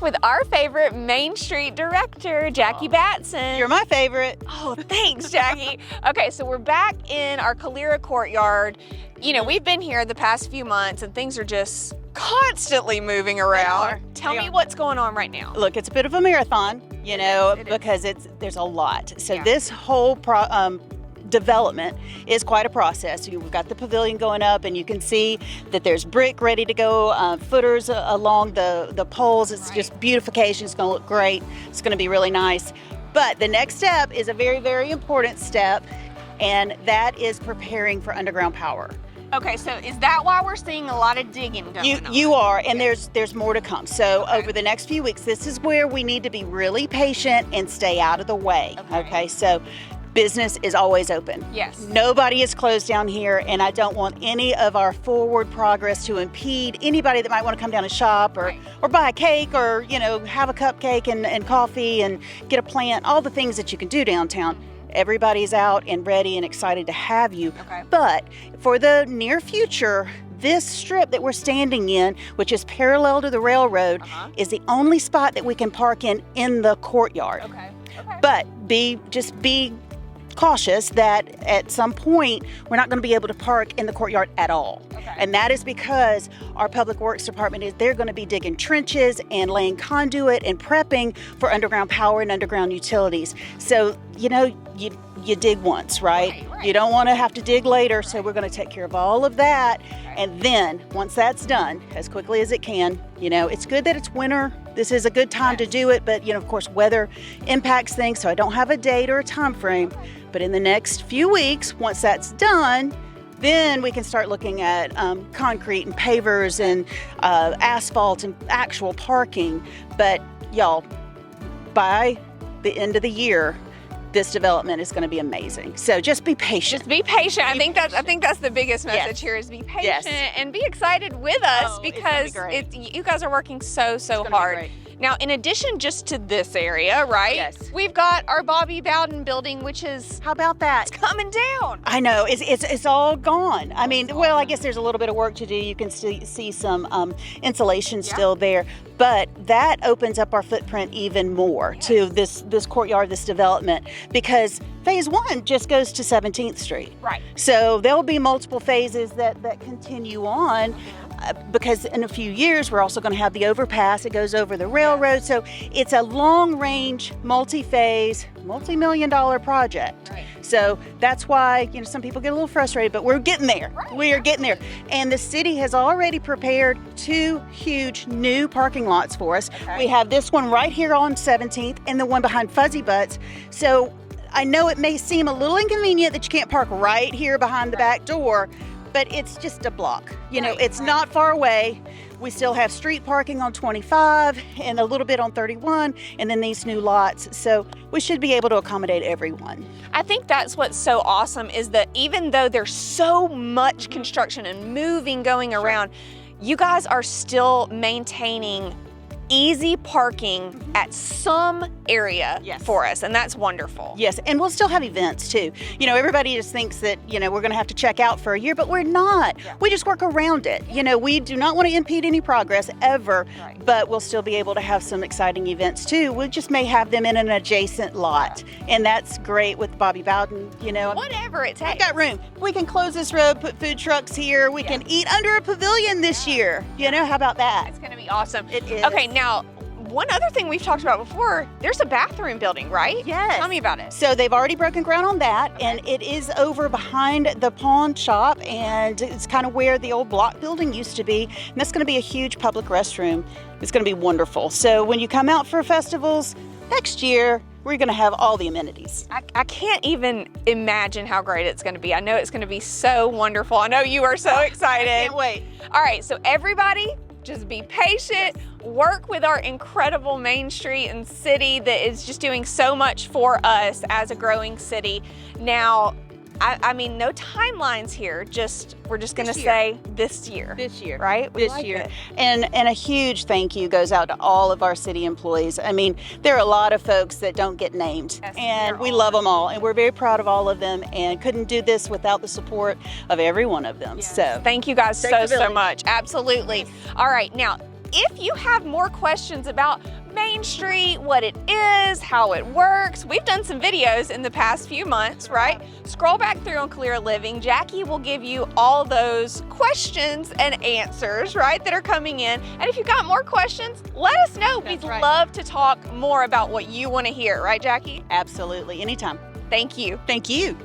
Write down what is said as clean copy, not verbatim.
with our favorite Main Street director, Jackie Batson. You're my favorite. Oh, thanks, Jackie. Okay, so we're back in our Calera Courtyard. You know, we've been here the past few months and things are just constantly moving around. Tell me what's going on right now. Look, it's a bit of a marathon, you know, because there's a lot. So this whole development is quite a process. We've got the pavilion going up and you can see that there's brick ready to go, footers along the poles. It's just beautification. It's going to look great. It's going to be really nice. But the next step is a very, very important step, and that is preparing for underground power. Okay, so is that why we're seeing a lot of digging going on? You are, and there's more to come. So over the next few weeks, this is where we need to be really patient and stay out of the way. Okay, so business is always open. Yes. Nobody is closed down here, and I don't want any of our forward progress to impede anybody that might want to come down and shop or buy a cake or, you know, have a cupcake and coffee and get a plant, all the things that you can do downtown. Everybody's out and ready and excited to have you. But for the near future, this strip that we're standing in, which is parallel to the railroad, is the only spot that we can park in the courtyard. But just be cautious that at some point we're not going to be able to park in the courtyard at all. And that is because our public works department they're going to be digging trenches and laying conduit and prepping for underground power and underground utilities. So, you know, you dig once, right? You don't want to have to dig later, so we're going to take care of all of that. And then once that's done, as quickly as it can, you know, it's good that it's winter. This is a good time to do it, but, you know, of course, weather impacts things, so I don't have a date or a time frame. But in the next few weeks, once that's done, then we can start looking at concrete and pavers and asphalt and actual parking. But y'all, by the end of the year, this development is going to be amazing. So just be patient. Just be patient. I think that's the biggest message here is be patient and be excited with us because you guys are working so hard. Now, in addition just to this area, right? We've got our Bobby Bowden building, which is how about that? It's coming down. I know it's all gone. I mean, well, I guess there's a little bit of work to do. You can see some insulation still there, but that opens up our footprint even more to this courtyard, this development, because Phase 1 just goes to 17th Street. So there'll be multiple phases that continue on. Because in a few years, we're also going to have the overpass. It goes over the railroad. So it's a long-range, multi-phase, multi-million-dollar project. So that's why, you know, some people get a little frustrated, but we're getting there. We are getting there. And the city has already prepared 2 huge new parking lots for us. We have this one right here on 17th and the one behind Fuzzy Butts. So I know it may seem a little inconvenient that you can't park right here behind the back door, but it's just a block. You know, it's not far away. We still have street parking on 25 and a little bit on 31, and then these new lots. So we should be able to accommodate everyone. I think that's what's so awesome is that even though there's so much construction and moving going around, you guys are still maintaining easy parking at some area for us, and that's wonderful. Yes, and we'll still have events too. You know, everybody just thinks that, you know, we're going to have to check out for a year, but we're not. We just work around it. You know, we do not want to impede any progress ever, but we'll still be able to have some exciting events too. We just may have them in an adjacent lot, and that's great with Bobby Bowden, you know. Whatever it takes. I've got room. We can close this road, put food trucks here. We can eat under a pavilion this year. You know, how about that? It's going to be awesome. It is. Okay, now, one other thing we've talked about before, there's a bathroom building, right? Yes. Tell me about it. So they've already broken ground on that, and it is over behind the pawn shop, and it's kind of where the old block building used to be, and that's going to be a huge public restroom. It's going to be wonderful. So when you come out for festivals next year, we're going to have all the amenities. I can't even imagine how great it's going to be. I know it's going to be so wonderful. I know you are so excited. I can't wait. All right, so everybody, just be patient, work with our incredible Main Street and city that is just doing so much for us as a growing city. Now, I mean, no timelines here, we're just gonna say this year. This year. Right? This year. And a huge thank you goes out to all of our city employees. I mean, there are a lot of folks that don't get named, and we love them all, and we're very proud of all of them, and couldn't do this without the support of every one of them. So thank you guys so much. Absolutely. All right, now, if you have more questions about Main Street, what it is, how it works, we've done some videos in the past few months, right? Scroll back through on Calera Living. Jackie will give you all those questions and answers, right, that are coming in. And if you've got more questions, let us know. We'd love to talk more about what you want to hear, right, Jackie? Absolutely. Anytime. Thank you. Thank you.